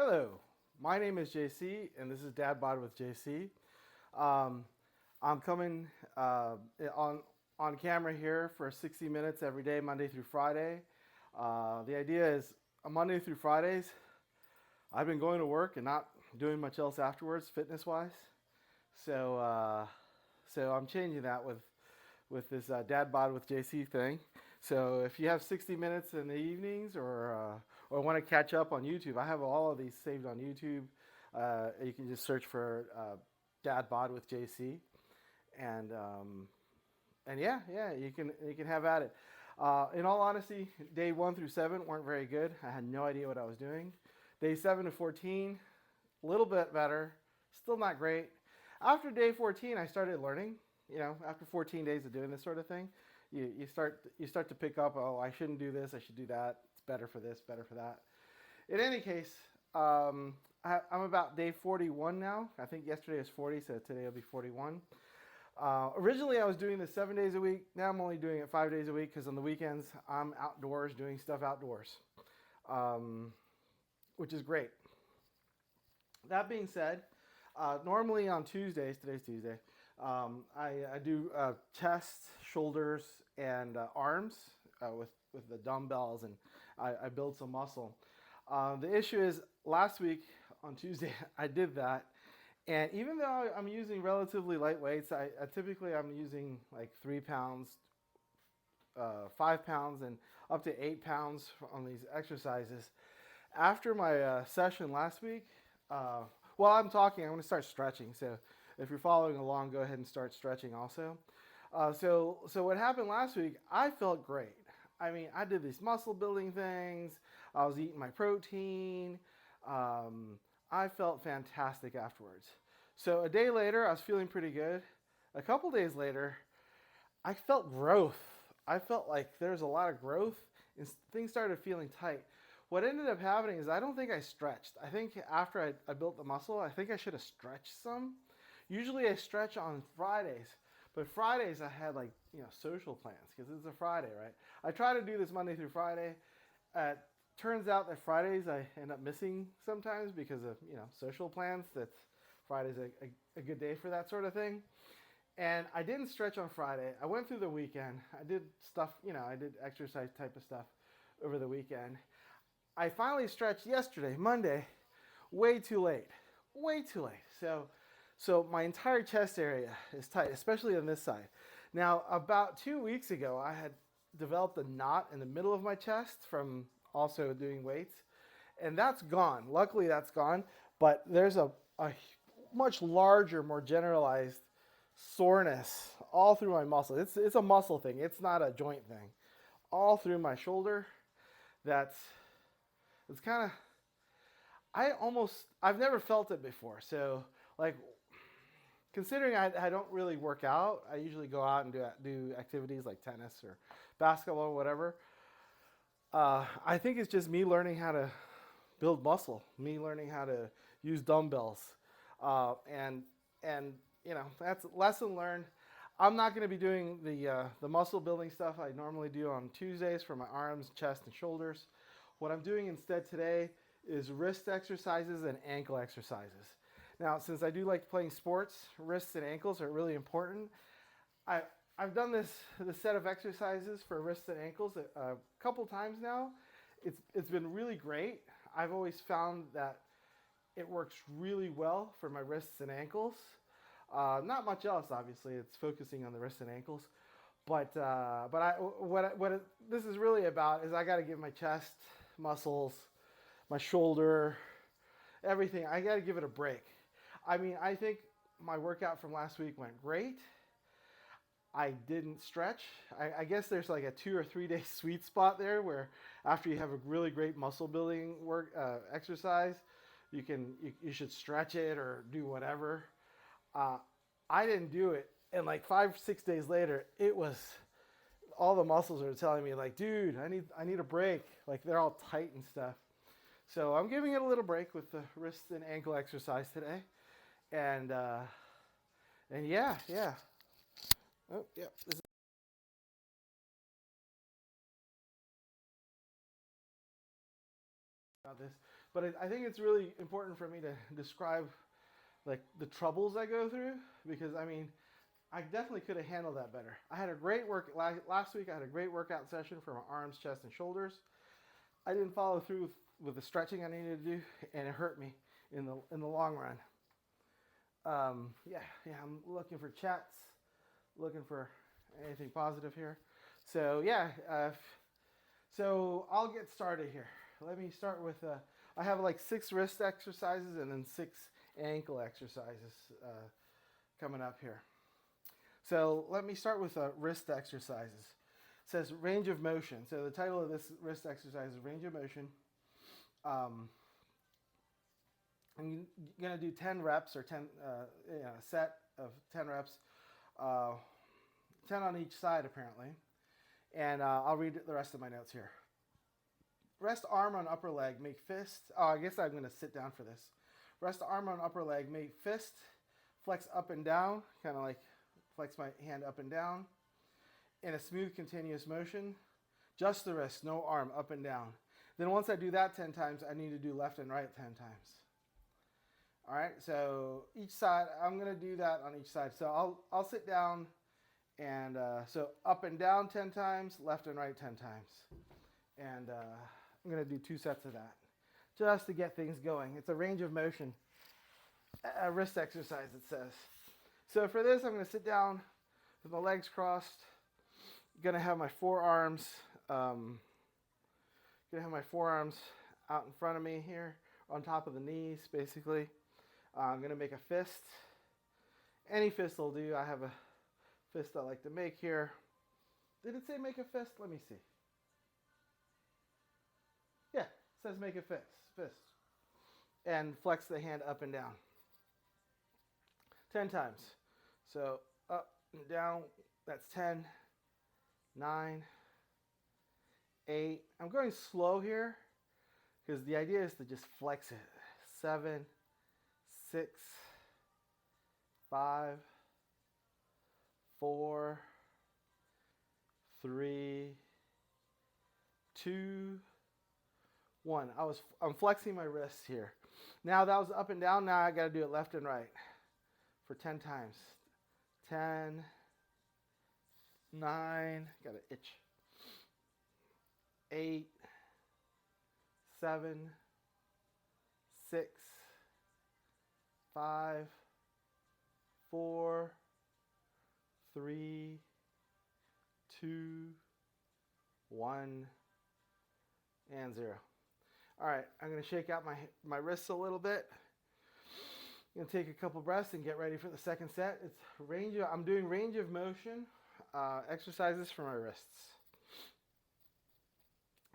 Hello, my name is JC, and this is Dad Bod with JC. I'm coming on camera here for 60 minutes every day, Monday through Friday. The idea is Monday through Fridays, I've been going to work and not doing much else afterwards, fitness-wise. So I'm changing that with this Dad Bod with JC thing. So if you have 60 minutes in the evenings or want to catch up on YouTube, I have all of these saved on YouTube. You can just search for Dad Bod with JC, and yeah, you can have at it. In all honesty, day 1 through 7 weren't very good. I had no idea what I was doing. Day 7 to 14, a little bit better, still not great. After day 14, I started learning. You know, after 14 days of doing this sort of thing, you start to pick up, oh, I shouldn't do this, I should do that. It's better for this, better for that. In any case, I'm about day 41 now. I think yesterday was 40, so today will be 41. Originally, I was doing this 7 days a week. Now I'm only doing it 5 days a week because on the weekends, I'm outdoors doing stuff outdoors, which is great. That being said, normally on Tuesdays, today's Tuesday, I do chest, shoulders, and arms with the dumbbells, and I build some muscle. The issue is last week on Tuesday I did that, and even though I'm using relatively light weights, I typically I'm using like 3 pounds, 5 pounds, and up to 8 pounds on these exercises. After my session last week, while I'm talking, I'm going to start stretching. So if you're following along, go ahead and start stretching also. So what happened last week, I felt great. I mean, I did these muscle building things. I was eating my protein. I felt fantastic afterwards. So a day later, I was feeling pretty good. A couple days later, I felt growth. I felt like there's a lot of growth and things started feeling tight. What ended up happening is I don't think I stretched. I think after I built the muscle, I think I should have stretched some. Usually I stretch on Fridays, but Fridays I had like, social plans because it's a Friday, right? I try to do this Monday through Friday. Turns out that Fridays I end up missing sometimes because of, social plans. That's Friday's a good day for that sort of thing. And I didn't stretch on Friday. I went through the weekend. I did stuff, I did exercise type of stuff over the weekend. I finally stretched yesterday, Monday, way too late. So my entire chest area is tight, especially on this side. Now, about 2 weeks ago, I had developed a knot in the middle of my chest from also doing weights, and that's gone. Luckily, that's gone, but there's a much larger, more generalized soreness all through my muscle. It's a muscle thing. It's not a joint thing. All through my shoulder. It's kind of, I've never felt it before. So like, considering I don't really work out, I usually go out and do activities like tennis or basketball or whatever. I think it's just me learning how to build muscle, me learning how to use dumbbells, and that's lesson learned. I'm not going to be doing the muscle building stuff I normally do on Tuesdays for my arms, chest, and shoulders. What I'm doing instead today is wrist exercises and ankle exercises. Now, since I do like playing sports, wrists and ankles are really important. I've done this set of exercises for wrists and ankles a couple times now. It's been really great. I've always found that it works really well for my wrists and ankles. Not much else, obviously. It's focusing on the wrists and ankles. But this is really about is I got to give my chest muscles, my shoulder, everything. I got to give it a break. I mean, I think my workout from last week went great. I didn't stretch. I guess there's like a 2 or 3 day sweet spot there where after you have a really great muscle building exercise, you should stretch it or do whatever. I didn't do it, and like 5-6 days later, it was all the muscles are telling me like, dude, I need a break. Like they're all tight and stuff. So I'm giving it a little break with the wrist and ankle exercise today, and yeah. Oh yeah, this is about this. But I think it's really important for me to describe like the troubles I go through, because I mean, I definitely could have handled that better. I had a great work last week. I had a great workout session for my arms, chest, and shoulders. I didn't follow through with the stretching I needed to do, and it hurt me in the long run. Yeah, I'm looking for chats, looking for anything positive here. So yeah, so I'll get started here. Let me start with, I have like 6 wrist exercises and then 6 ankle exercises coming up here. So let me start with wrist exercises. It says range of motion. So the title of this wrist exercise is range of motion. I'm going to do 10 reps or 10, a set of 10 reps, 10 on each side apparently. And I'll read the rest of my notes here. Rest arm on upper leg, make fist. Oh, I guess I'm going to sit down for this. Rest arm on upper leg, make fist, flex up and down, kind of like flex my hand up and down in a smooth continuous motion. Just the wrist, no arm, up and down. Then once I do that 10 times, I need to do left and right 10 times. All right, so each side, I'm going to do that on each side. So I'll sit down, and so up and down 10 times, left and right 10 times. And I'm going to do 2 sets of that just to get things going. It's a range of motion, a wrist exercise, it says. So for this, I'm going to sit down with my legs crossed. I'm going to have my forearms, out in front of me here, on top of the knees, basically. I'm going to make a fist. Any fist will do. I have a fist I like to make here. Did it say make a fist? Let me see. Yeah, it says make a fist. And flex the hand up and down. 10 times. So up and down, that's 10, 9, 8. I'm going slow here because the idea is to just flex it. 7, 6, 5, 4, 3, 2, 1. I'm flexing my wrists here. Now that was up and down. Now I got to do it left and right for 10 times. 10, 9, got to itch. 8, 7, 6, 5, 4, 3, 2, 1, and 0. All right, I'm going to shake out my wrists a little bit. I'm going to take a couple breaths and get ready for the second set. I'm doing range of motion exercises for my wrists.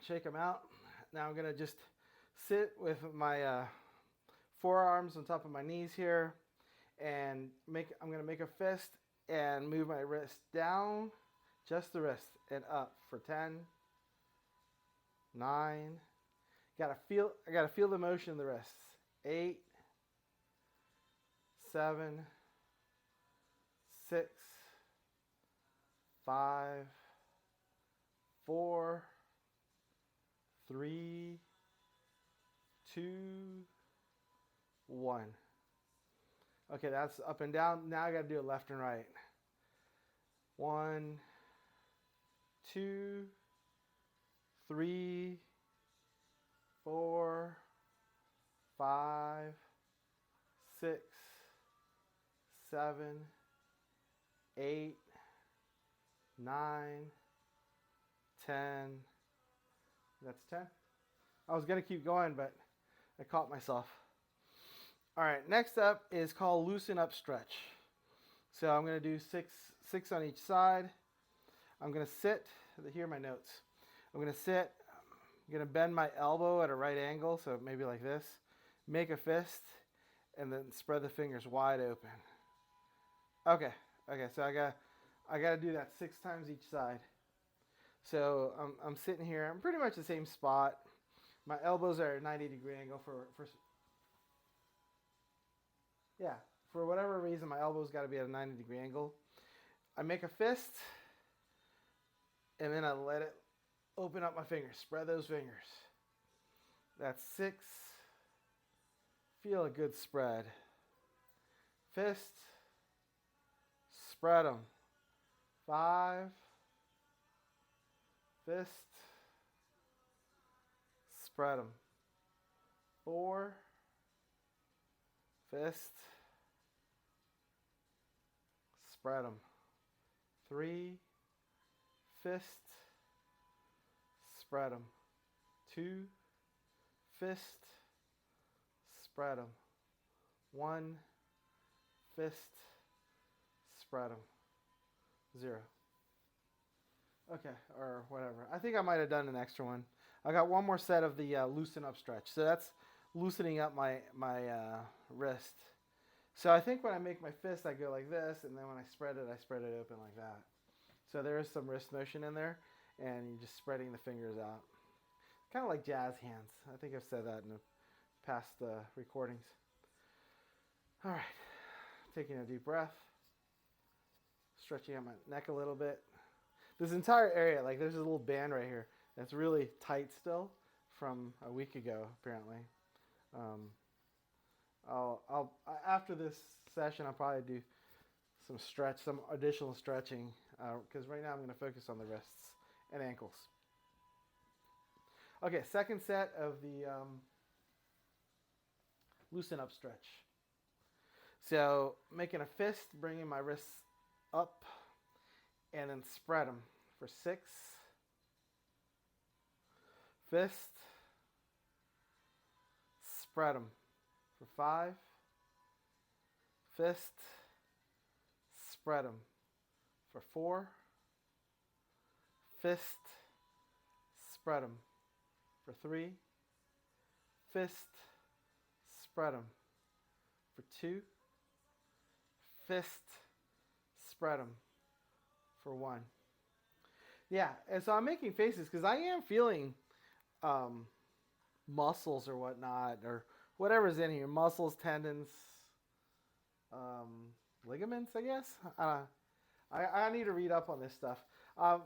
Shake them out. Now I'm going to just sit with my forearms on top of my knees here, and I'm going to make a fist and move my wrist down, just the wrist, and up for 10, 9. I gotta feel the motion in the wrists. 8, 7, 6, 5, 4, 3, 2, 1. Okay, that's up and down. Now I got to do it left and right. 1, 2, 3, 4, 5, 6, 7, 8, 9, 10. That's 10. I was going to keep going, but I caught myself. All right, next up is called loosen up stretch. So I'm going to do six on each side. I'm going to sit. Here are my notes. I'm going to sit. I'm going to bend my elbow at a right angle, so maybe like this. Make a fist, and then spread the fingers wide open. Okay, so I got to do that 6 times each side. So I'm sitting here. I'm pretty much the same spot. My elbows are at a 90-degree angle for whatever reason, my elbows got to be at a 90-degree angle. I make a fist, and then I let it open up my fingers. Spread those fingers. That's 6, Feel a good spread. Fist, spread them. 5, fist, spread them. 4, fist, spread them. 3, fist, spread them. 2, fist, spread them. 1, fist, spread them. 0. Okay, or whatever. I think I might have done an extra one. I got one more set of the loosen up stretch. So that's loosening up my wrist. So I think when I make my fist, I go like this, and then when I spread it open like that. So there is some wrist motion in there, and you're just spreading the fingers out. Kind of like jazz hands. I think I've said that in the past recordings. All right, taking a deep breath, stretching out my neck a little bit. This entire area, like there's a little band right here that's really tight still from a week ago, apparently. After this session, I'll probably do some additional stretching, because right now I'm going to focus on the wrists and ankles. Okay, second set of the loosen up stretch. So making a fist, bringing my wrists up, and then spread them for 6. Fist, spread them for 5. Fist, spread them for 4. Fist, spread them for 3. Fist, spread them for 2. Fist, spread them for 1. Yeah, and so I'm making faces because I am feeling muscles or whatnot, or whatever's in here, muscles, tendons, ligaments, I guess. I need to read up on this stuff. I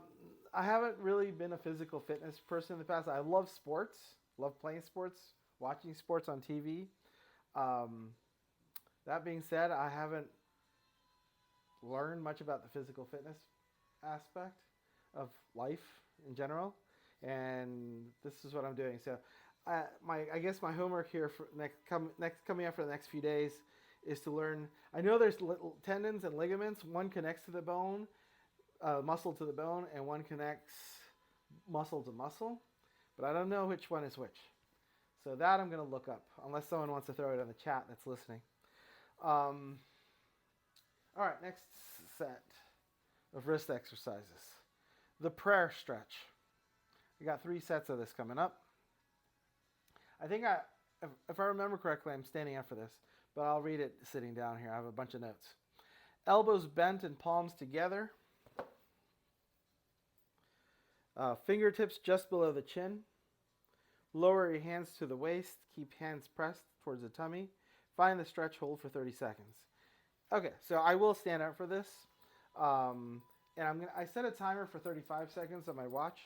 haven't really been a physical fitness person in the past. I love sports, love playing sports, watching sports on TV. That being said, I haven't learned much about the physical fitness aspect of life in general, and this is what I'm doing. So I guess my homework here for coming up for the next few days is to learn. I know there's tendons and ligaments. One connects to the bone, muscle to the bone, and one connects muscle to muscle, but I don't know which one is which. So that I'm going to look up, unless someone wants to throw it in the chat that's listening. All right, next set of wrist exercises. The prayer stretch. We got 3 sets of this coming up. I think if I remember correctly, I'm standing up for this, but I'll read it sitting down here. I have a bunch of notes. Elbows bent and palms together. Fingertips just below the chin. Lower your hands to the waist. Keep hands pressed towards the tummy. Find the stretch, hold for 30 seconds. Okay, so I will stand up for this. And I set a timer for 35 seconds on my watch.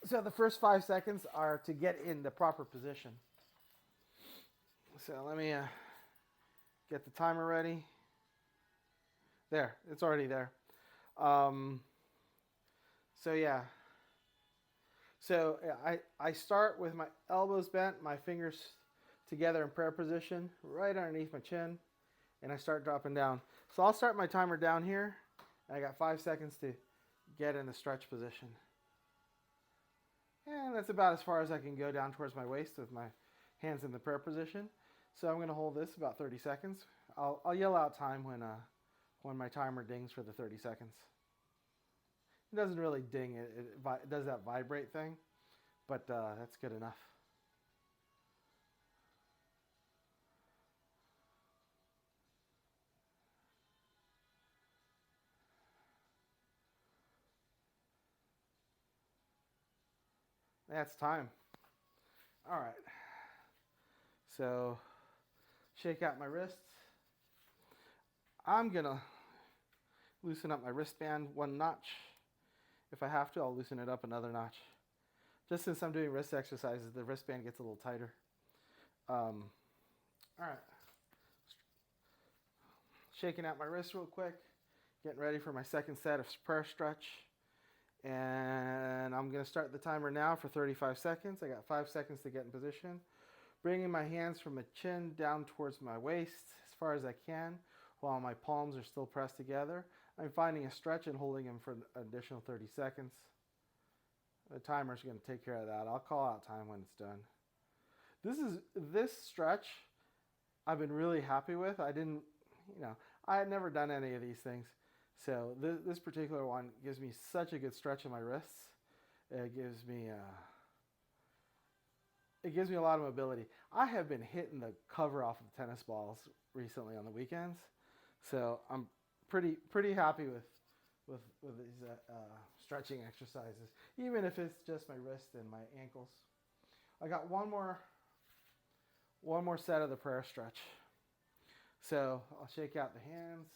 So the first 5 seconds are to get in the proper position. So let me get the timer ready. There, it's already there. So yeah. So I start with my elbows bent, my fingers together in prayer position, right underneath my chin, and I start dropping down. So I'll start my timer down here. I got 5 seconds to get in the stretch position. And that's about as far as I can go down towards my waist with my hands in the prayer position. So I'm going to hold this about 30 seconds. I'll yell out time when my timer dings for the 30 seconds. It doesn't really ding, it does that vibrate thing, but that's good enough. That's time. All right. So shake out my wrists. I'm going to loosen up my wristband 1 notch. If I have to, I'll loosen it up another notch. Just since I'm doing wrist exercises, the wristband gets a little tighter. All right. Shaking out my wrist real quick. Getting ready for my second set of prayer stretch. And I'm going to start the timer now for 35 seconds. I got 5 seconds to get in position. Bringing my hands from my chin down towards my waist as far as I can while my palms are still pressed together. I'm finding a stretch and holding them for an additional 30 seconds. The timer's going to take care of that. I'll call out time when it's done. This stretch I've been really happy with. I had never done any of these things. So this particular one gives me such a good stretch in my wrists. It gives me a lot of mobility. I have been hitting the cover off of tennis balls recently on the weekends, so I'm pretty happy with these stretching exercises, even if it's just my wrist and my ankles. I got one more set of the prayer stretch. So I'll shake out the hands.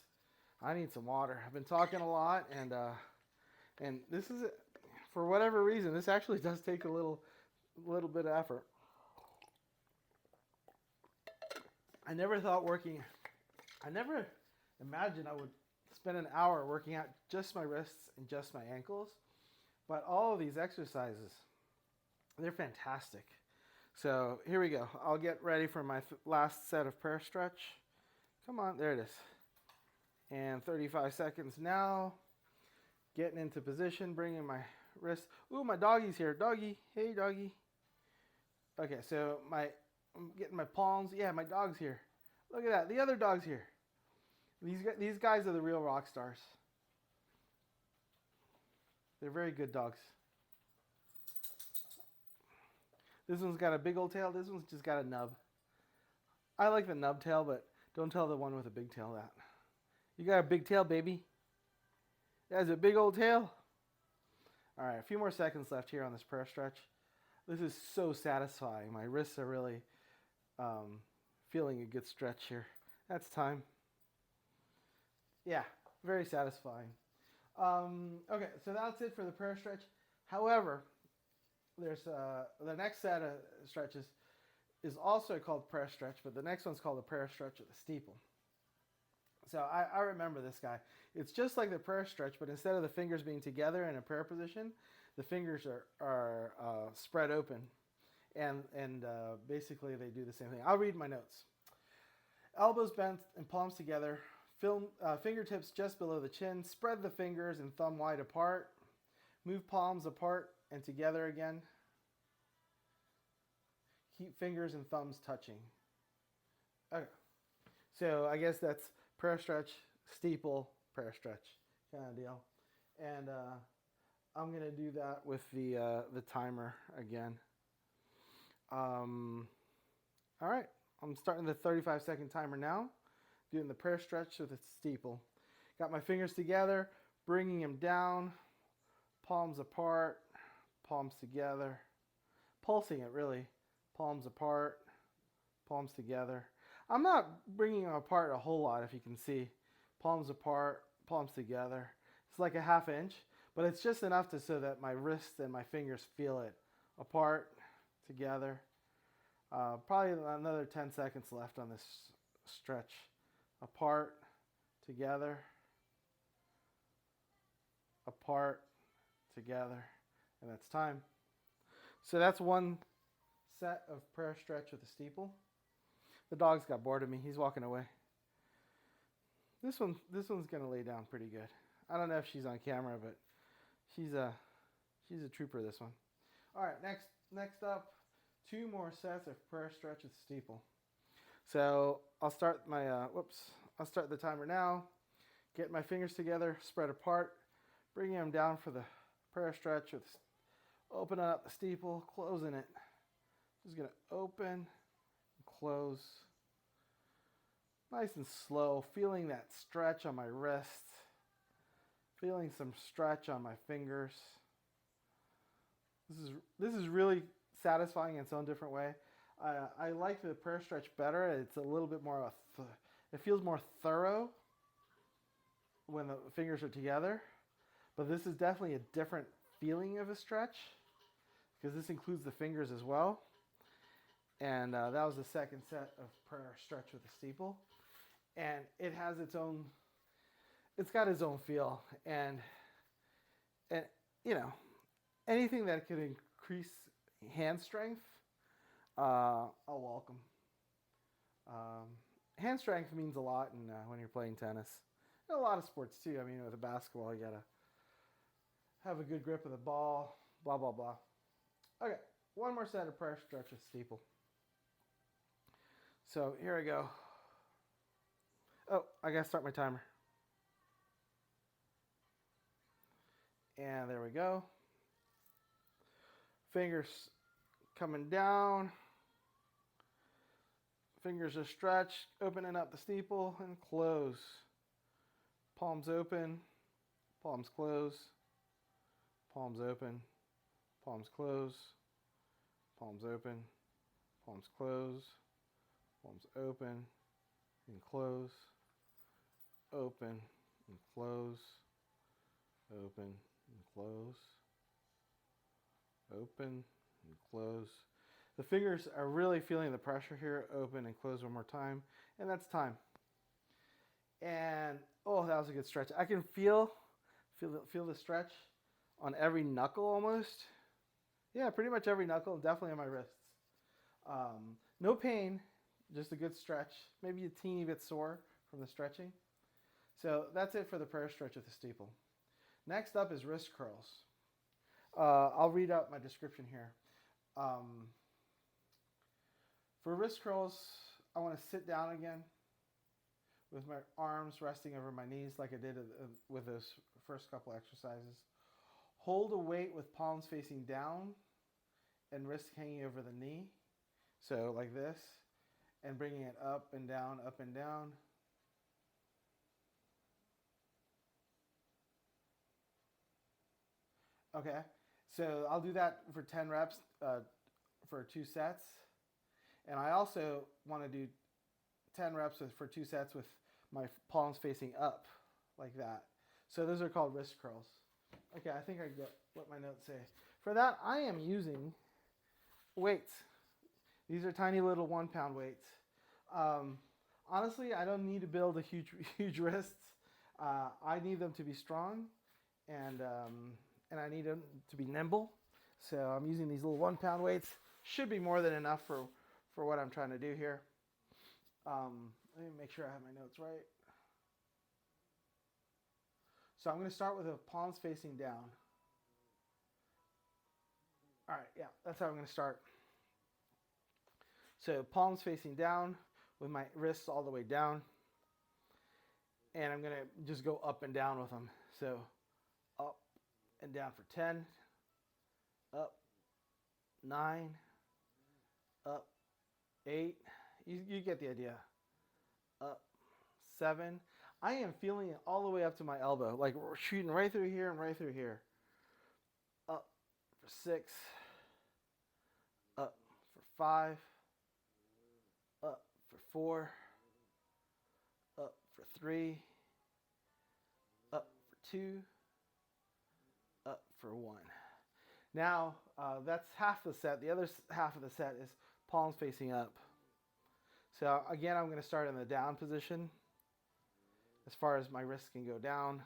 I need some water. I've been talking a lot, and this is, for whatever reason, this actually does take a little bit of effort. I never imagined I would spend an hour working out just my wrists and just my ankles, but all of these exercises, they're fantastic. So here we go. I'll get ready for my last set of prayer stretch. Come on, there it is. And 35 seconds now. Getting into position, bringing my wrist. Ooh, my doggy's here. Doggy, hey doggy. Okay, so I'm getting my palms. Yeah, my dog's here. Look at that. The other dog's here. These guys are the real rock stars. They're very good dogs. This one's got a big old tail. This one's just got a nub. I like the nub tail, but don't tell the one with a big tail that. You got a big tail, baby. That has a big old tail. All right, a few more seconds left here on this prayer stretch. This is so satisfying. My wrists are really feeling a good stretch here. That's time. Yeah, very satisfying. Okay, so that's it for the prayer stretch. However, there's the next set of stretches is also called prayer stretch, but the next one's called the prayer stretch of the steeple. So I remember this guy. It's just like the prayer stretch, but instead of the fingers being together in a prayer position, the fingers are spread open, and basically they do the same thing. I'll read my notes. Elbows bent and palms together. Fingertips just below the chin. Spread the fingers and thumb wide apart. Move palms apart and together again. Keep fingers and thumbs touching. Okay. So I guess that's prayer stretch, steeple, prayer stretch kind of deal. And I'm going to do that with the timer again. All right. I'm starting the 35-second timer now. Doing the prayer stretch with the steeple. Got my fingers together, bringing them down, palms apart, palms together. Pulsing it really. Palms apart, palms together. I'm not bringing them apart a whole lot, if you can see. Palms apart, palms together. It's like a ½ inch, but it's just enough so that my wrist and my fingers feel it. Apart, together. Probably another 10 seconds left on this stretch. Apart, together. Apart, together. And that's time. So that's one set of prayer stretch with the steeple. The dog's got bored of me. He's walking away. This one's gonna lay down pretty good. I don't know if she's on camera, but she's a trooper, this one. All right, next up, 2 more sets of prayer stretch with steeple. So I'll start I'll start the timer now. Get my fingers together, spread apart, bringing them down for the prayer stretch with opening up the steeple, closing it. Just gonna open and close. Nice and slow, feeling that stretch on my wrist, feeling some stretch on my fingers. This is really satisfying in its own different way. I like the prayer stretch better. It's a little bit more, it feels more thorough when the fingers are together. But this is definitely a different feeling of a stretch because this includes the fingers as well. And that was the second set of prayer stretch with the steeple. And it has its own, it's got its own feel. And you know, anything that could increase hand strength, I'll welcome. Hand strength means a lot when you're playing tennis. And a lot of sports too. I mean, with a basketball, you gotta have a good grip of the ball, blah, blah, blah. Okay, one more set of prayer stretch with steeple. So here I go. Oh, I gotta start my timer. And there we go. Fingers coming down. Fingers are stretched, opening up the steeple and close. Palms open, palms close, palms open, palms close, palms open, palms close, palms open and close, open and close, open and close, open and close. The fingers are really feeling the pressure here. Open and close one more time. And that's time. And, oh, that was a good stretch. I can feel the stretch on every knuckle almost. Yeah, pretty much every knuckle, definitely on my wrists. No pain, just a good stretch. Maybe a teeny bit sore from the stretching. So that's it for the prayer stretch with the steeple. Next up is wrist curls. I'll read out my description here. For wrist curls, I want to sit down again with my arms resting over my knees like I did with those first couple exercises. Hold a weight with palms facing down and wrists hanging over the knee. So like this. And bringing it up and down, up and down. Okay, so I'll do that for 10 reps for 2 sets. And I also want to do 10 reps for 2 sets with my palms facing up, like that. So those are called wrist curls. Okay, I think I get what my notes say. For that, I am using weights. These are tiny little 1-pound weights. Honestly, I don't need to build a huge wrists. I need them to be strong, and I need them to be nimble. So I'm using these little 1-pound weights. Should be more than enough for what I'm trying to do here. Let me make sure I have my notes right. So I'm going to start with the palms facing down. All right, yeah, that's how I'm going to start. So palms facing down with my wrists all the way down. And I'm going to just go up and down with them. So up and down for 10, up, 9, up, 8. You get the idea. Up, 7. I am feeling it all the way up to my elbow, like we're shooting right through here and right through here. Up for 6, up for 5, up for 4, up for 3, up for 2, up for 1. Now, that's half the set. The other half of the set is palms facing up. So again, I'm going to start in the down position as far as my wrists can go down.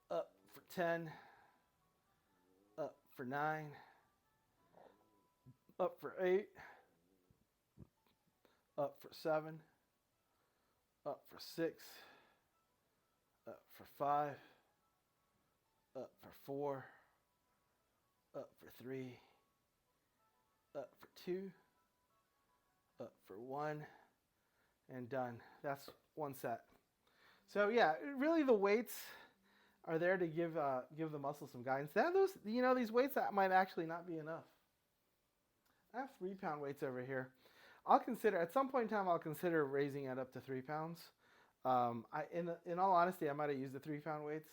Up for 10, up for 9, up for 8, up for 7, up for 6, up for 5, up for 4, up for 3, up for 2, up for 1, and done. That's one set. So yeah, really the weights are there to give the muscles some guidance. These weights that might actually not be enough. I have 3-pound weights over here. I'll consider at some point in time. I'll consider raising it up to 3 pounds. In all honesty, I might have used the 3-pound weights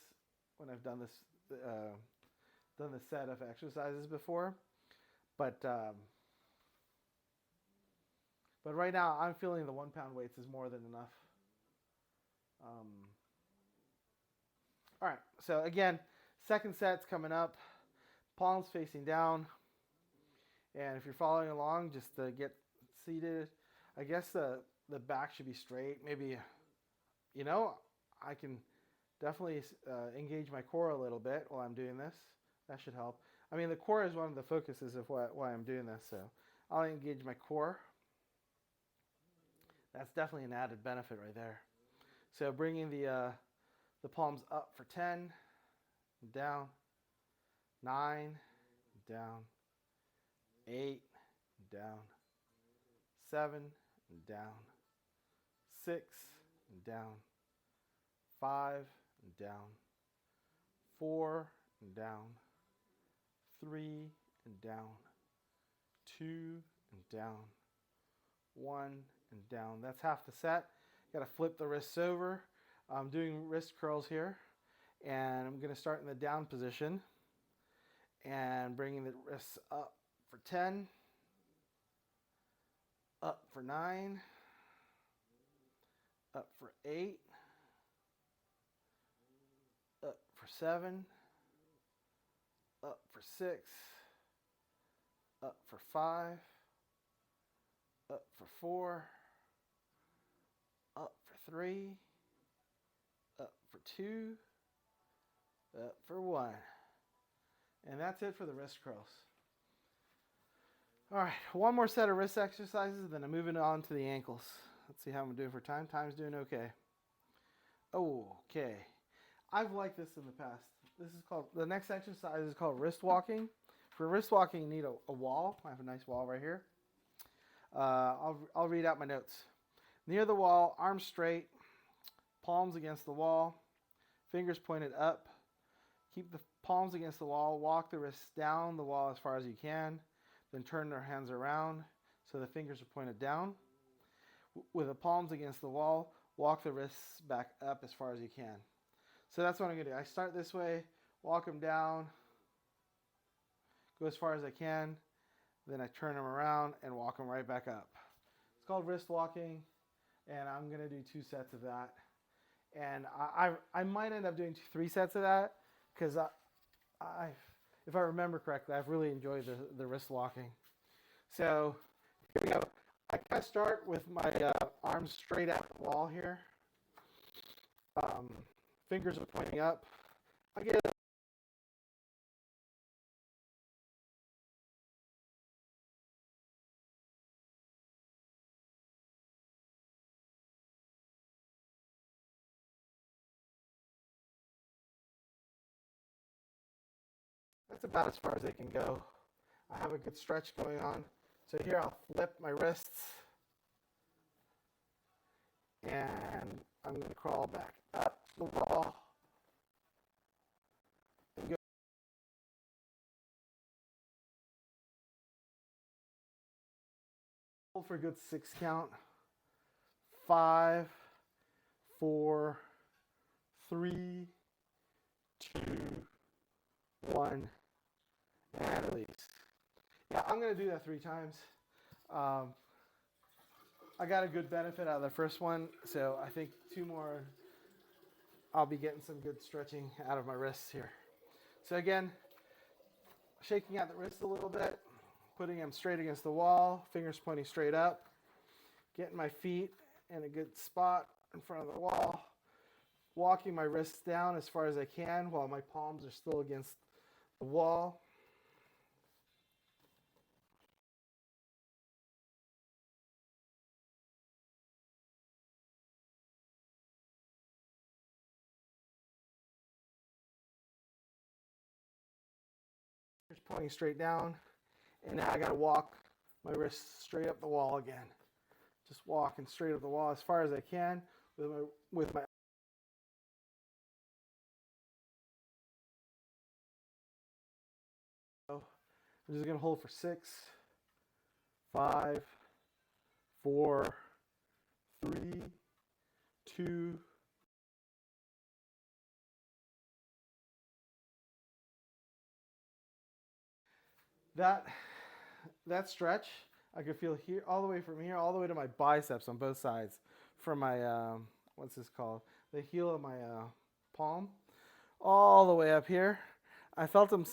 when I've done this set of exercises before, but right now I'm feeling the 1-pound weights is more than enough. All right, so again, second set's coming up. Palms facing down. And if you're following along, just to get seated, I guess the back should be straight. Maybe, you know, I can definitely engage my core a little bit while I'm doing this. That should help. I mean, the core is one of the focuses of why I'm doing this, so I'll engage my core. That's definitely an added benefit right there. So bringing the palms up for 10, down, 9, down, 8, down, 7, down, 6, down, 5, down, 4, down, 3, down, 2, down, 1, and down. That's half the set. Got to flip the wrists over. I'm doing wrist curls here, and I'm going to start in the down position and bringing the wrists up for 10, up for 9, up for 8, up for 7, up for 6, up for 5, up for 4, up for 3, up for 2, up for 1. And that's it for the wrist curls. All right, one more set of wrist exercises, then I'm moving on to the ankles. Let's see how I'm doing for time. Time's doing okay. Okay. I've liked this in the past. This is called, the next exercise is called wrist walking. For wrist walking, you need a wall. I have a nice wall right here. I'll read out my notes. Near the wall, arms straight, palms against the wall, fingers pointed up. Keep the palms against the wall. Walk the wrists down the wall as far as you can. Then turn their hands around so the fingers are pointed down. With the palms against the wall, walk the wrists back up as far as you can. So that's what I'm going to do. I start this way, walk them down, go as far as I can, then I turn them around and walk them right back up. It's called wrist walking, and I'm going to do 2 sets of that. And I might end up doing 3 sets of that because if I remember correctly, I've really enjoyed the wrist walking. So here we go. I kind of start with my arms straight out the wall here. Fingers are pointing up. I get that's about as far as they can go. I have a good stretch going on. So here I'll flip my wrists and I'm going to crawl back up the wall and go for a good 6 count. 5, 4, 3, 2, 1, and release. Yeah, I'm going to do that 3 times. I got a good benefit out of the first one, so I think 2 more, I'll be getting some good stretching out of my wrists here. So again, shaking out the wrists a little bit, putting them straight against the wall, fingers pointing straight up, getting my feet in a good spot in front of the wall, walking my wrists down as far as I can while my palms are still against the wall. Just pointing straight down, and now I got to walk my wrists straight up the wall again. Just walking straight up the wall as far as I can with my I'm just going to hold for 6, 5, 4, 3, 2. That stretch, I could feel here all the way from here all the way to my biceps on both sides, from my what's this called? The heel of my palm, all the way up here. I felt them.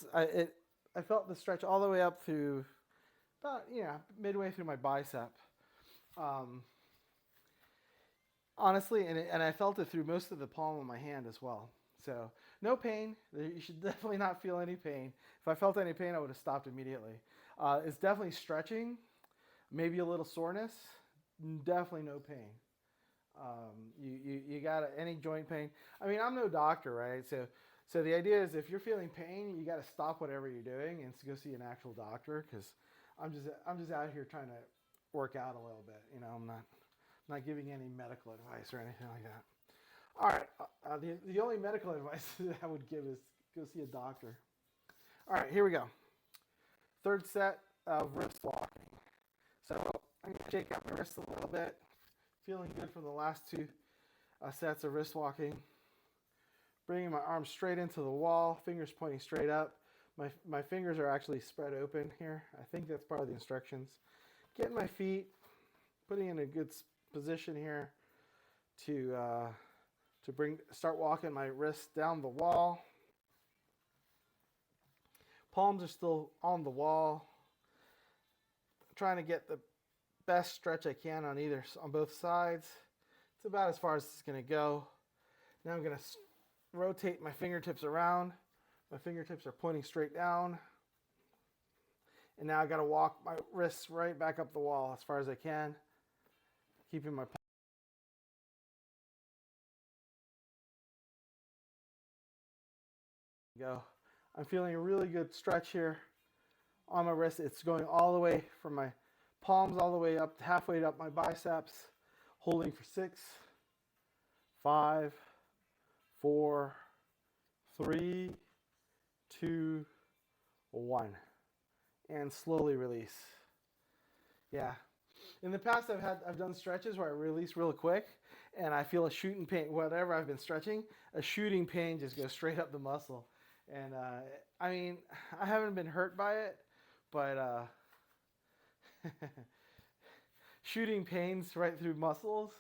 I felt the stretch all the way up through about midway through my bicep. Um, Honestly, and I felt it through most of the palm of my hand as well. So no pain. You should definitely not feel any pain. If I felt any pain, I would have stopped immediately. It's definitely stretching, maybe a little soreness, definitely no pain. You got any joint pain. I mean, I'm no doctor, right? So the idea is if you're feeling pain, you got to stop whatever you're doing and go see an actual doctor, because I'm just out here trying to work out a little bit. I'm not giving any medical advice or anything like that. All right, the only medical advice that I would give is go see a doctor. All right, here we go. Third set of wrist walking. So I'm going to shake out my wrist a little bit. Feeling good from the last two sets of wrist walking. Bringing my arms straight into the wall, fingers pointing straight up. My fingers are actually spread open here. I think that's part of the instructions. Getting my feet, putting in a good position here to start walking my wrists down the wall. Palms are still on the wall. Trying to get the best stretch I can on both sides. It's about as far as it's going to go. Now I'm going to rotate my fingertips around. My fingertips are pointing straight down. And now I got to walk my wrists right back up the wall as far as I can, keeping my go. I'm feeling a really good stretch here on my wrist. It's going all the way from my palms all the way up, halfway up my biceps, holding for 6, 5, 4, 3, 2, 1, and slowly release. Yeah. In the past, I've done stretches where I release real quick, and I feel a shooting pain. Whatever I've been stretching, a shooting pain just goes straight up the muscle. And I mean, I haven't been hurt by it, but shooting pains right through muscles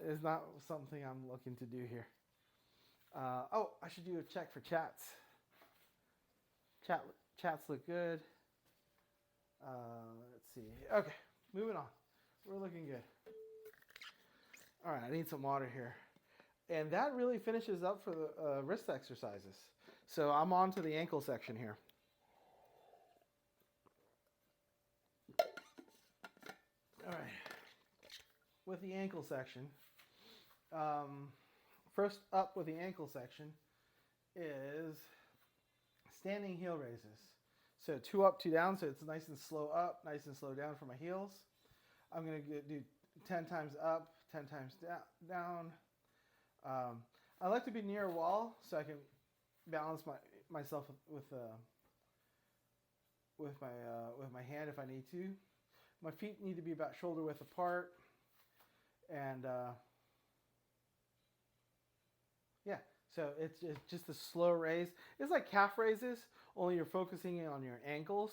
is not something I'm looking to do here. Oh, I should do a check for chats. Chats look good. Let's see. Okay, moving on. We're looking good. All right, I need some water here. And that really finishes up for the wrist exercises. So I'm on to the ankle section here. All right. With the ankle section, first up with the ankle section is standing heel raises. So 2 up, 2 down, so it's nice and slow up, nice and slow down for my heels. I'm going to do 10 times up, 10 times down. I like to be near a wall so I can balance myself with my hand if I need to. My feet need to be about shoulder width apart, and yeah. So it's just a slow raise. It's like calf raises, only you're focusing on your ankles.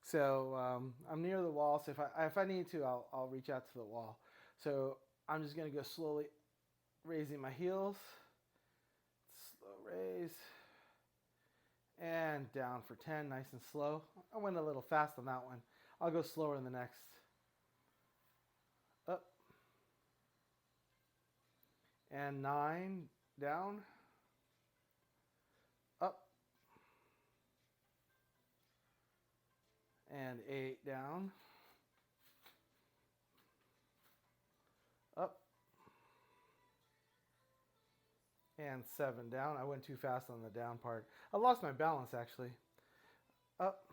So I'm near the wall. So if I need to, I'll reach out to the wall. So I'm just going to go slowly raising my heels. Slow raise. And down for 10, nice and slow. I went a little fast on that one. I'll go slower in the next. Up. And 9, down. Up. And 8, down. Up. And 7, down. I went too fast on the down part. I lost my balance actually. Up.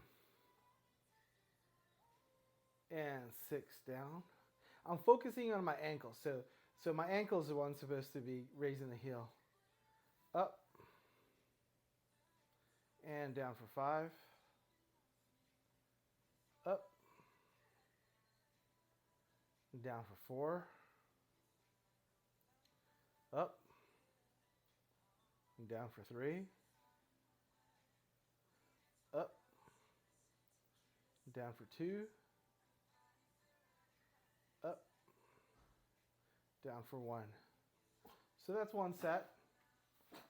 And 6, down. I'm focusing on my ankle. So my ankle is the one supposed to be raising the heel. Up. And down for 5. Up. And down for 4. Up. And down for 3. Up. And down for 2. Up. Down for 1. So that's one set.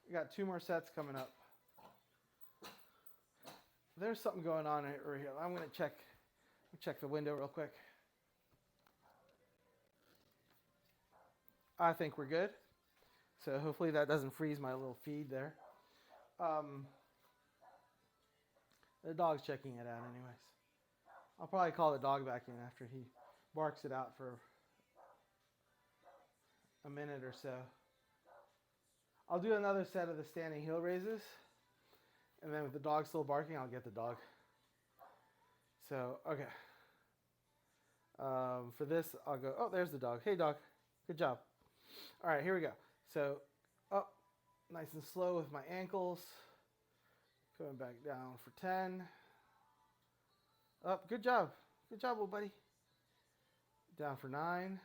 We got 2 more sets coming up. There's something going on right here. I'm going to check Check the window real quick. I think we're good. So hopefully that doesn't freeze my little feed there. The dog's checking it out anyways. I'll probably call the dog back in after he barks it out for a minute or so. I'll do another set of the standing heel raises. And then with the dog still barking, I'll get the dog. So, okay. For this, I'll go, oh, there's the dog. Hey, dog. Good job. All right, here we go. So, up, nice and slow with my ankles. Coming back down for 10. Up, good job. Good job, little buddy. Down for 9.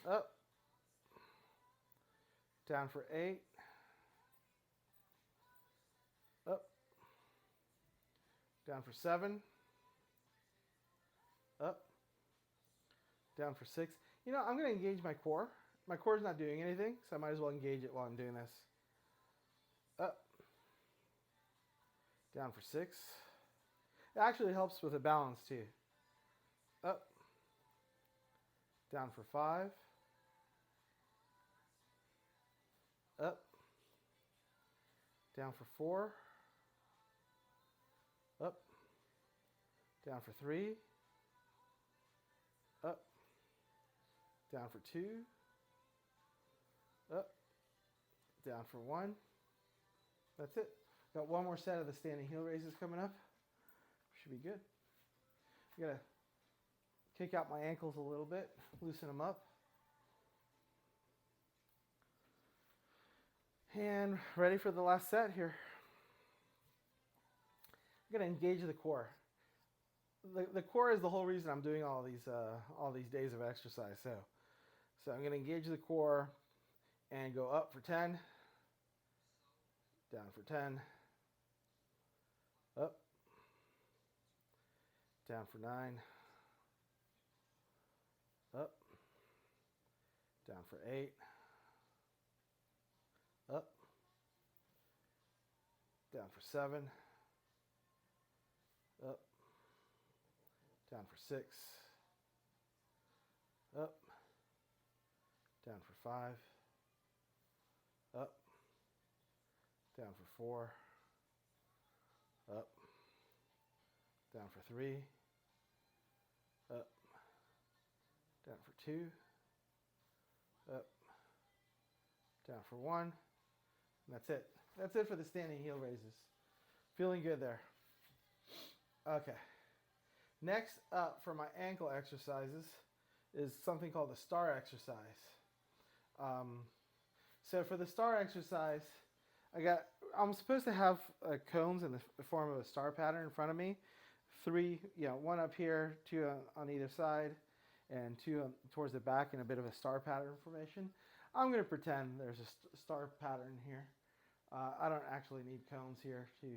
Up. Down for 8. Up. Down for 7. Up. Down for 6. You know, I'm going to engage my core. My core is not doing anything, so I might as well engage it while I'm doing this. Up. Down for 6. It actually helps with the balance too. Up. Down for 5. Up. Down for 4. Up. Down for 3. Up. Down for 2. Up. Down for 1. That's it. Got one more set of the standing heel raises coming up. Should be good. I gotta kick out my ankles a little bit, loosen them up. And ready for the last set here. I'm gonna engage the core. The core is the whole reason I'm doing all these days of exercise. So I'm gonna engage the core and go up for 10, down for 10, up, down for 9, up, down for 8, up, down for 7, up, down for 6, up, down for 5, up, down for 4, up, down for 3, up, down for 2, up, down for 1, and that's it. That's it for the standing heel raises. Feeling good there. Okay. Next up for my ankle exercises is something called the star exercise. So for the star exercise, I'm supposed to have cones in the form of a star pattern in front of me. 3, one up here, 2 on either side, and 2 towards the back in a bit of a star pattern formation. I'm going to pretend there's a star pattern here. I don't actually need cones here to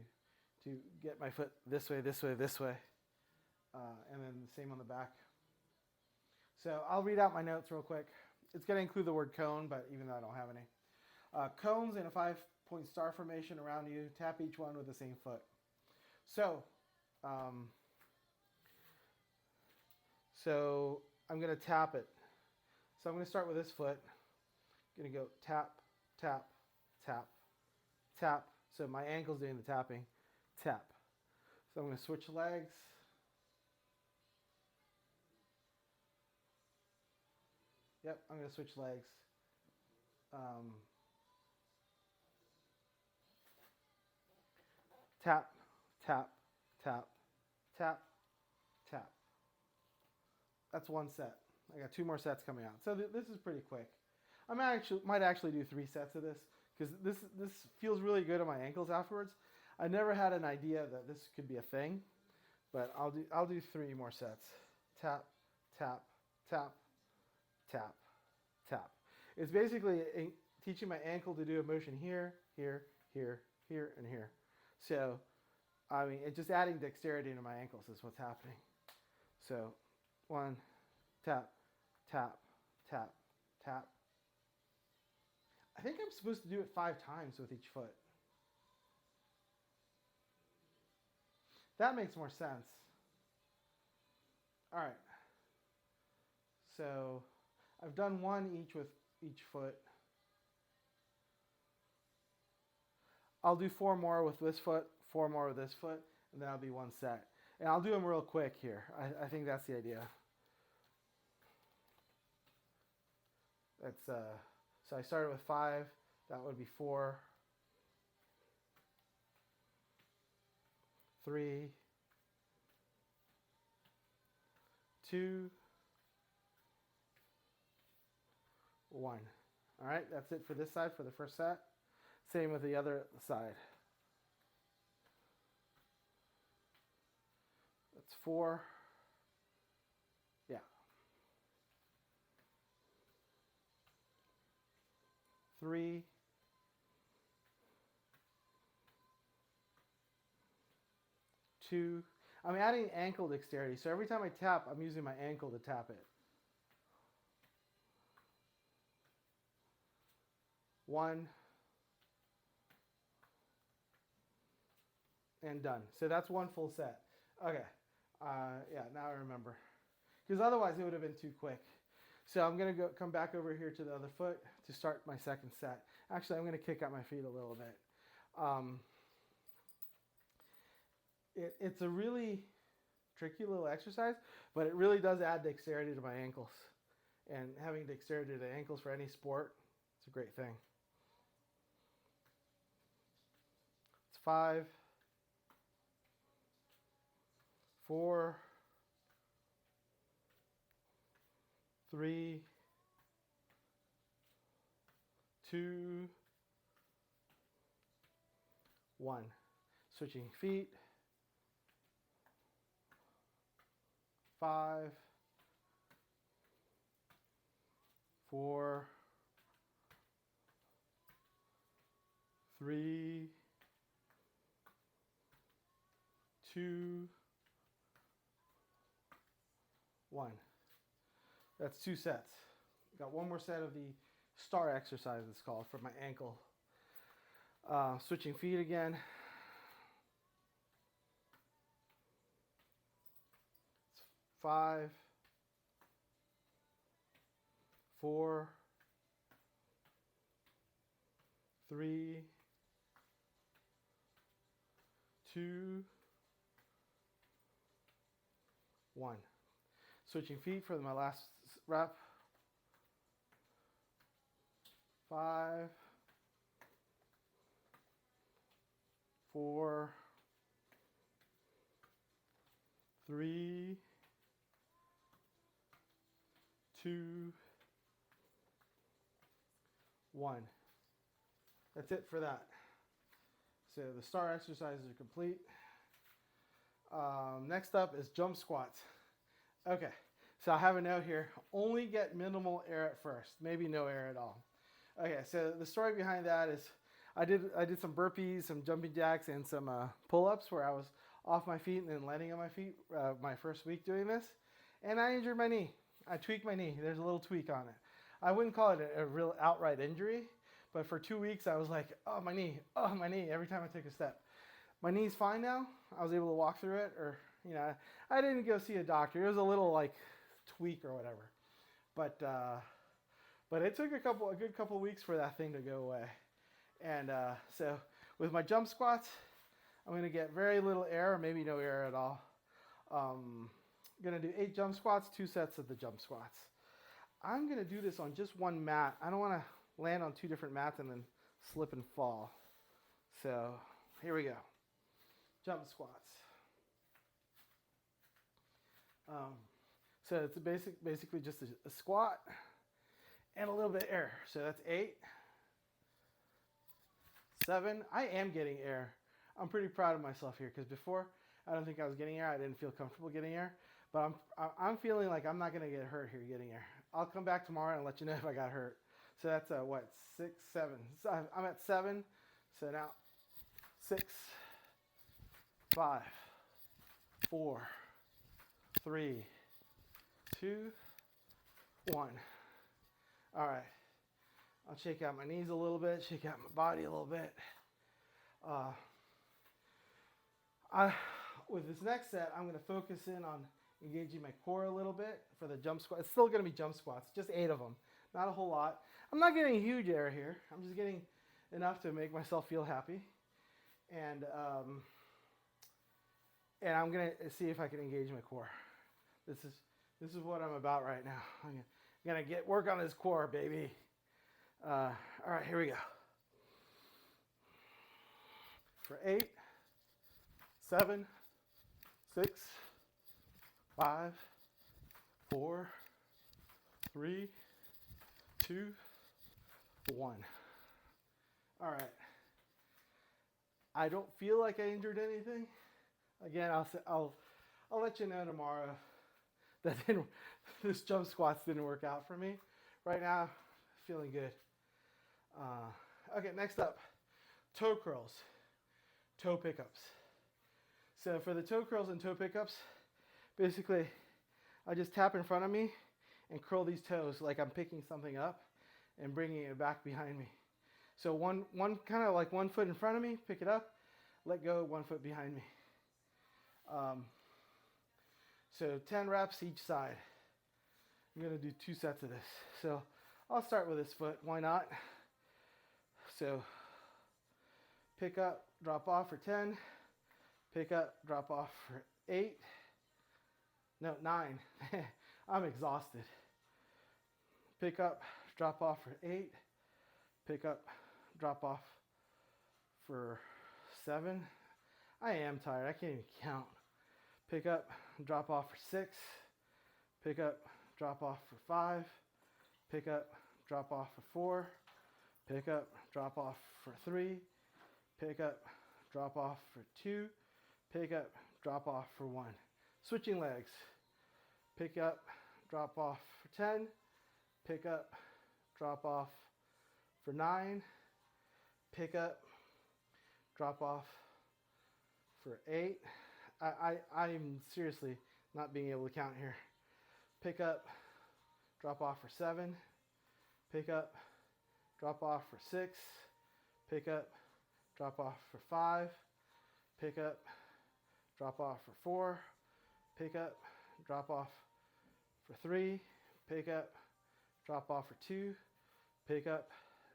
get my foot this way, this way, this way. And then the same on the back. So I'll read out my notes real quick. It's going to include the word cone, but even though I don't have any. Cones in a 5-point star formation around you. Tap each one with the same foot. So I'm going to tap it. So I'm going to start with this foot. I'm going to go tap, tap, tap, tap. So my ankle's doing the tapping. Tap. So I'm going to switch legs. Yep, I'm going to switch legs. Tap, tap, tap, tap, tap. That's one set. I got 2 more sets coming out. So this is pretty quick. I might actually do 3 sets of this because this feels really good on my ankles afterwards. I never had an idea that this could be a thing, but I'll do 3 more sets. Tap, tap, tap, tap, tap. It's basically teaching my ankle to do a motion here, here, here, here, and here. So, I mean, it's just adding dexterity into my ankles is what's happening. So, 1, tap, tap, tap, tap. I think I'm supposed to do it 5 times with each foot. That makes more sense. All right. So I've done one each with each foot. I'll do 4 more with this foot, 4 more with this foot, and then I'll be one set. And I'll do them real quick here. I think that's the idea. That's so I started with 5. That would be 4, 3, 2, 1. All right, that's it for this side for the first set. Same with the other side. That's 4. Yeah. 3. 2. I'm adding ankle dexterity, so every time I tap, I'm using my ankle to tap it. 1. And done. So that's one full set. Okay. Yeah, now I remember. Because otherwise it would have been too quick. So I'm going to come back over here to the other foot to start my second set. Actually, I'm going to kick out my feet a little bit. It's a really tricky little exercise, but it really does add dexterity to my ankles. And having dexterity to the ankles for any sport, it's a great thing. It's 5, 4, 3, 2, 1. Switching feet. 5, 4, 3, 2, 1. That's 2 sets. Got one more set of the star exercise, it's called, for my ankle. Switching feet again. It's 5, 4, 3, 2, 1. Switching feet for my last rep. 5, 4, 3, 2, 1. That's it for that. So the star exercises are complete. Next up is jump squats. Okay, so I have a note here. Only get minimal air at first, maybe no air at all. Okay, so the story behind that is I did some burpees, some jumping jacks, and some pull-ups where I was off my feet and then landing on my feet my first week doing this, and I injured my knee. I tweaked my knee. There's a little tweak on it. I wouldn't call it a real outright injury, but for 2 weeks I was like, oh my knee, every time I took a step. My knee's fine now. I was able to walk through it, or I didn't go see a doctor. It was a little like tweak or whatever, but it took a good couple weeks for that thing to go away. And so with my jump squats, I'm going to get very little air, or maybe no air at all. I'm going to do 8 jump squats, 2 sets of the jump squats. I'm going to do this on just one mat. I don't want to land on 2 different mats and then slip and fall. So here we go. Jump squats. So it's basically just a squat and a little bit of air. So that's 8, 7. I am getting air. I'm pretty proud of myself here because before I don't think I was getting air. I didn't feel comfortable getting air, but I'm feeling like I'm not going to get hurt here getting air. I'll come back tomorrow and let you know if I got hurt. So that's 6, 7. So I'm at 7. So now 6, 5, 4, 3, 2, 1. All right. I'll shake out my knees a little bit, shake out my body a little bit. With this next set, I'm going to focus in on engaging my core a little bit for the jump squat. It's still going to be jump squats, just 8 of them, not a whole lot. I'm not getting a huge air here. I'm just getting enough to make myself feel happy. And I'm going to see if I can engage my core. This is what I'm about right now. I'm going to work on this core, baby. All right, here we go. For 8, 7, 6, 5, 4, 3, 2, 1. All right. I don't feel like I injured anything. Again, I'll let you know tomorrow that this jump squats didn't work out for me. Right now, feeling good. Okay, next up, toe curls, toe pickups. So for the toe curls and toe pickups, basically, I just tap in front of me and curl these toes like I'm picking something up and bringing it back behind me. So one kind of like 1 foot in front of me, pick it up, let go, 1 foot behind me. So 10 reps each side. I'm going to do 2 sets of this. So I'll start with this foot. Why not? So pick up, drop off for 10. Pick up, drop off for 8. No, 9. I'm exhausted. Pick up, drop off for 8. Pick up, drop off for 7. I am tired. I can't even count. Pick up, drop off for 6. Pick up, drop off for 5. Pick up, drop off for 4. Pick up, drop off for 3. Pick up, drop off for 2. Pick up, drop off for 1. Switching legs. Pick up, drop off for 10. Pick up, drop off for 9. Pick up, drop off for 8. I'm seriously not being able to count here. Pick up, drop off for 7. Pick up, drop off for 6. Pick up, drop off for 5. Pick up, drop off for 4. Pick up, drop off for 3. Pick up, drop off for 2. Pick up,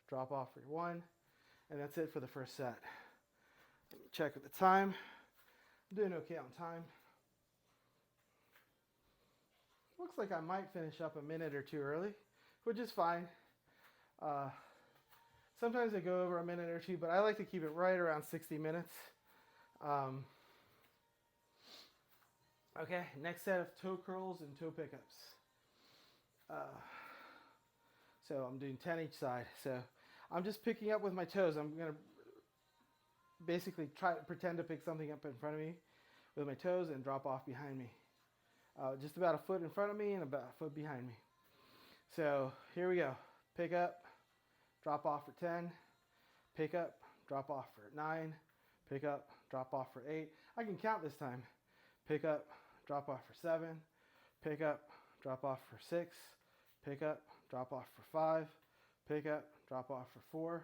drop off for 1. And that's it for the first set. Let me check at the time. I'm doing okay on time. Looks like I might finish up a minute or 2 early, which is fine. Sometimes I go over a minute or 2, but I like to keep it right around 60 minutes. Okay, next set of toe curls and toe pickups. So I'm doing 10 each side. So I'm just picking up with my toes. I'm going to basically try to pretend to pick something up in front of me with my toes and drop off behind me. Just about a foot in front of me and about a foot behind me. So here we go. Pick up, drop off for 10. Pick up, drop off for 9. Pick up, drop off for 8. I can count this time. Pick up, drop off for 7. Pick up, drop off for 6. Pick up, drop off for 5. Pick up, drop off for 4.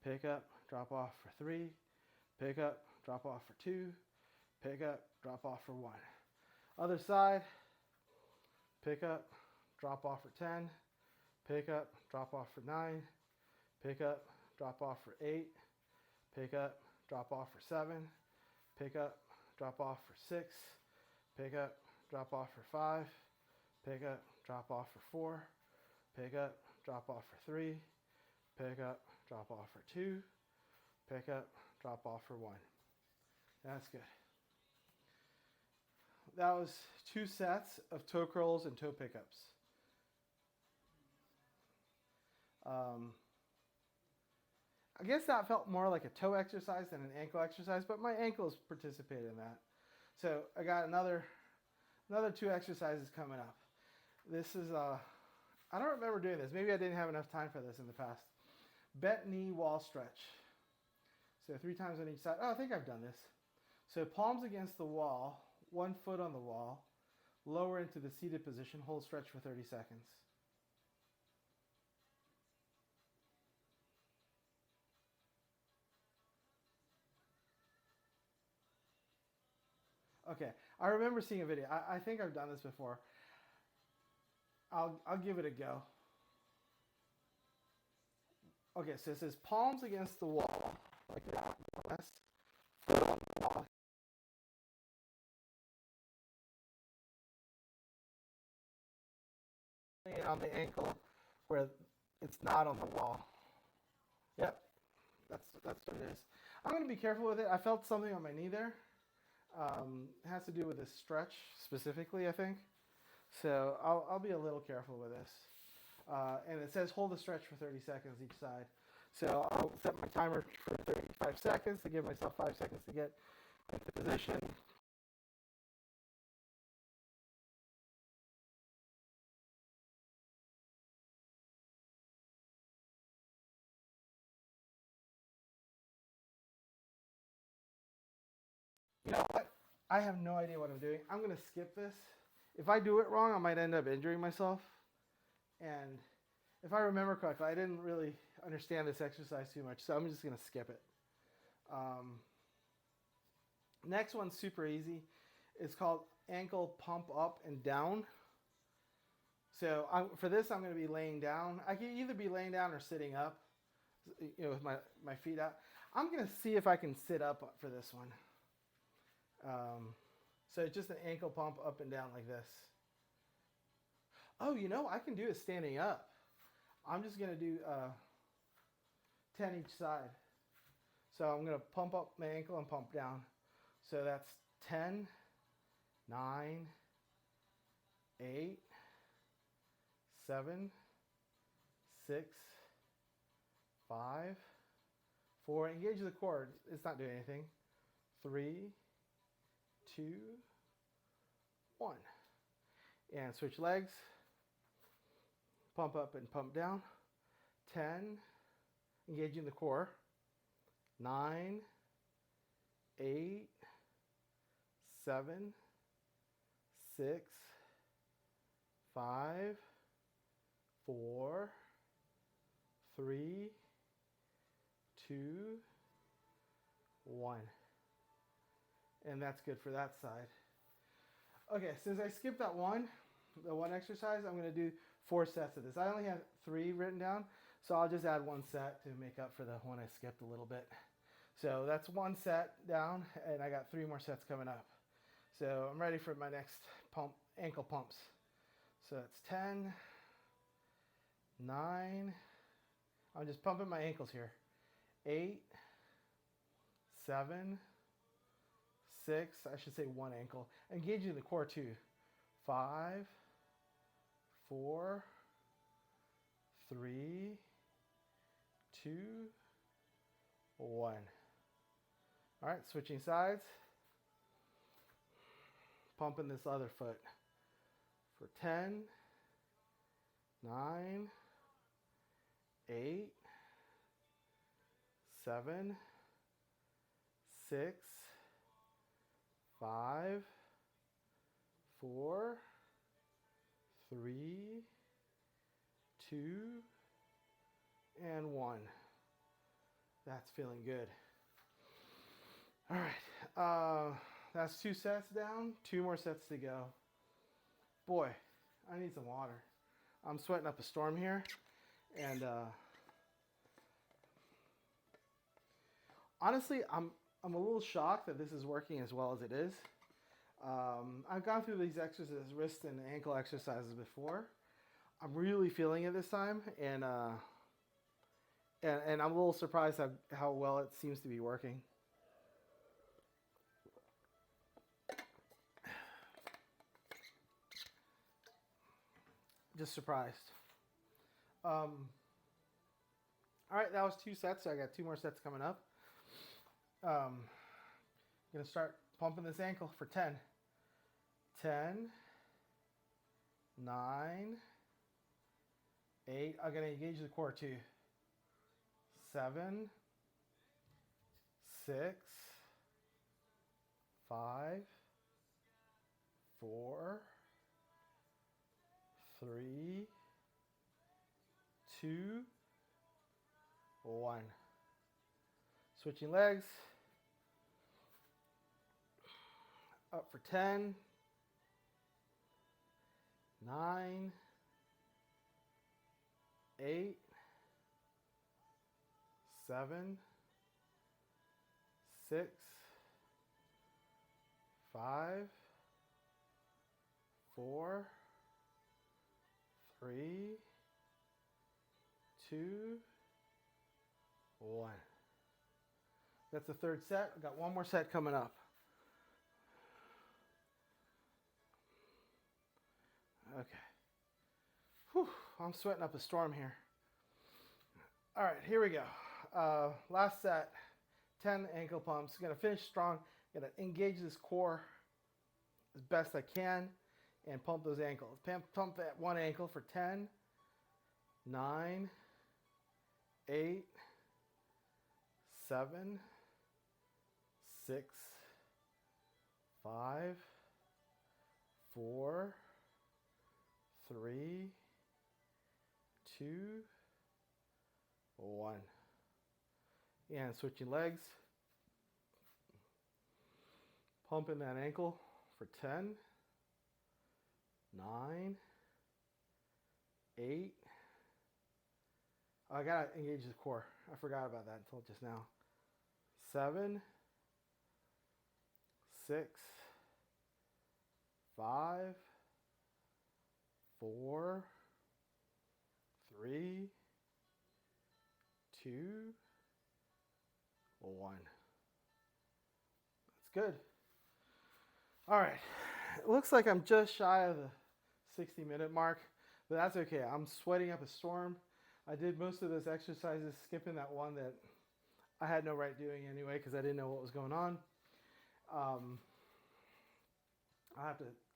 Pick up, drop off for 3. Pick up, drop off for 2. Pick up, drop off for 1. Other side. Pick up, drop off for 10. Pick up, drop off for 9. Pick up, drop off for 8. Pick up, drop off for 7. Pick up, drop off for 6. Pick up, drop off for 5. Pick up, drop off for 4. Pick up, drop off for 3. Pick up, drop off for 2. Pick up, drop off for 1. That's good. That was 2 sets of toe curls and toe pickups. I guess that felt more like a toe exercise than an ankle exercise, but my ankles participated in that. So I got another 2 exercises coming up. This is, I don't remember doing this. Maybe I didn't have enough time for this in the past. Bent knee wall stretch. So 3 times on each side. Oh, I think I've done this. So palms against the wall, 1 foot on the wall, lower into the seated position, hold stretch for 30 seconds. Okay, I remember seeing a video. I think I've done this before. I'll give it a go. Okay, so it says palms against the wall, like that. Foot on the wall. On the ankle where it's not on the wall. Yep, that's what it is. I'm gonna be careful with it. I felt something on my knee there. It has to do with this stretch specifically, I think. So I'll be a little careful with this. And it says hold the stretch for 30 seconds each side. So I'll set my timer for 35 seconds to give myself 5 seconds to get into position. You know what? I have no idea what I'm doing. I'm going to skip this. If I do it wrong, I might end up injuring myself. And if I remember correctly, I didn't really understand this exercise too much, so I'm just going to skip it. Next one's super easy. It's called ankle pump up and down. So for this, I'm going to be laying down. I can either be laying down or sitting up, with my feet out. I'm going to see if I can sit up for this one. So it's just an ankle pump up and down like this. Oh, I can do it standing up. I'm just going to do 10 each side. So I'm going to pump up my ankle and pump down. So that's 10, 9, 8, 7, 6, 5, 4. Engage the core. It's not doing anything. 3, 2, 1. And switch legs. Pump up and pump down. 10. Engaging the core. 9, 8, 7, 6, 5, 4, 3, 2, 1. And that's good for that side. Okay, since I skipped the one exercise, I'm going to do 4 sets of this. I only have 3 written down, so I'll just add 1 set to make up for the one I skipped a little bit. So that's 1 set down, and I got 3 more sets coming up. So I'm ready for my next ankle pumps. So that's 10, 9, I'm just pumping my ankles here. 8, 7, 6, I should say 1 ankle. Engaging the core too. 5, 4, 3, 2, 1. All right, switching sides. Pumping this other foot for 10, 9, 8, 7, 6, 5, 4, 3, 2, and 1. That's feeling good. All right, that's 2 sets down, 2 more sets to go. Boy, I need some water. I'm sweating up a storm here, and honestly, I'm a little shocked that this is working as well as it is. I've gone through these exercises, wrist and ankle exercises before. I'm really feeling it this time, and I'm a little surprised at how well it seems to be working. Just surprised. All right, that was 2 sets, so I got 2 more sets coming up. I'm going to start pumping this ankle for 10. 10, 9, 8. I'm going to engage the core too. 7, 6, 5, 4, 3, 2, 1. Switching legs. Up for 10, 9, 8, 7, 6, 5, 4, 3, 2, 1. That's the third set. We've got one more set coming up. Okay. Whew, I'm sweating up a storm here. All right, here we go. Last set, 10 ankle pumps. Gonna finish strong. Gonna engage this core as best I can and pump those ankles. Pump that one ankle for 10, 9, 8, 7, 6, 5, 4, 3, 2, 1. And switching legs. Pumping that ankle for 10, 9, 8. I gotta engage the core. I forgot about that until just now. 7, 6, 5, 4, 3, 2, 1. That's good. All right. It looks like I'm just shy of the 60-minute mark, but that's okay. I'm sweating up a storm. I did most of those exercises skipping that one that I had no right doing anyway because I didn't know what was going on. I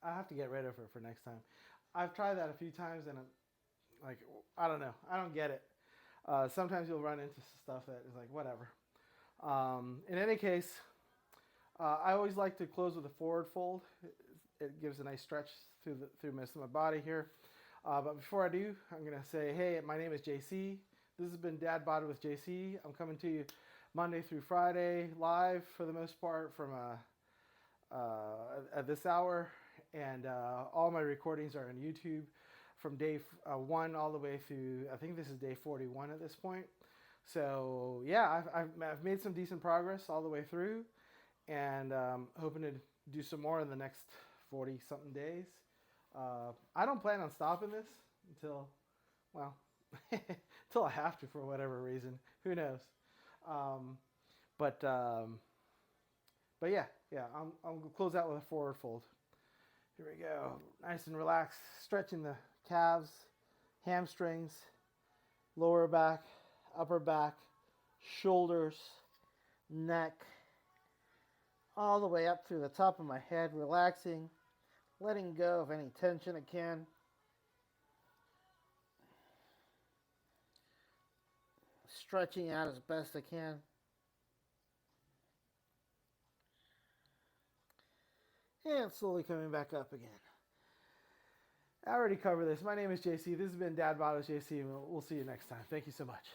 have to get rid of her for next time. I've tried that a few times and I'm like, I don't know. I don't get it. Sometimes you'll run into stuff that is like, whatever. In any case, I always like to close with a forward fold. It gives a nice stretch through most of my body here. But before I do, I'm going to say, hey, my name is JC. This has been Dad Bod with JC. I'm coming to you Monday through Friday, live for the most part from at this hour. And all my recordings are on YouTube from day 1 all the way through, I think this is day 41 at this point. So yeah, I've made some decent progress all the way through, and hoping to do some more in the next 40-something days. I don't plan on stopping this until, well, until I have to for whatever reason. Who knows? But yeah, I'm gonna close out with a forward fold. Here we go. Nice and relaxed, stretching the calves, hamstrings, lower back, upper back, shoulders, neck, all the way up through the top of my head, relaxing, letting go of any tension I can. Stretching out as best I can. And slowly coming back up again. I already covered this. My name is JC. This has been Dad Bod with JC, and we'll see you next time. Thank you so much.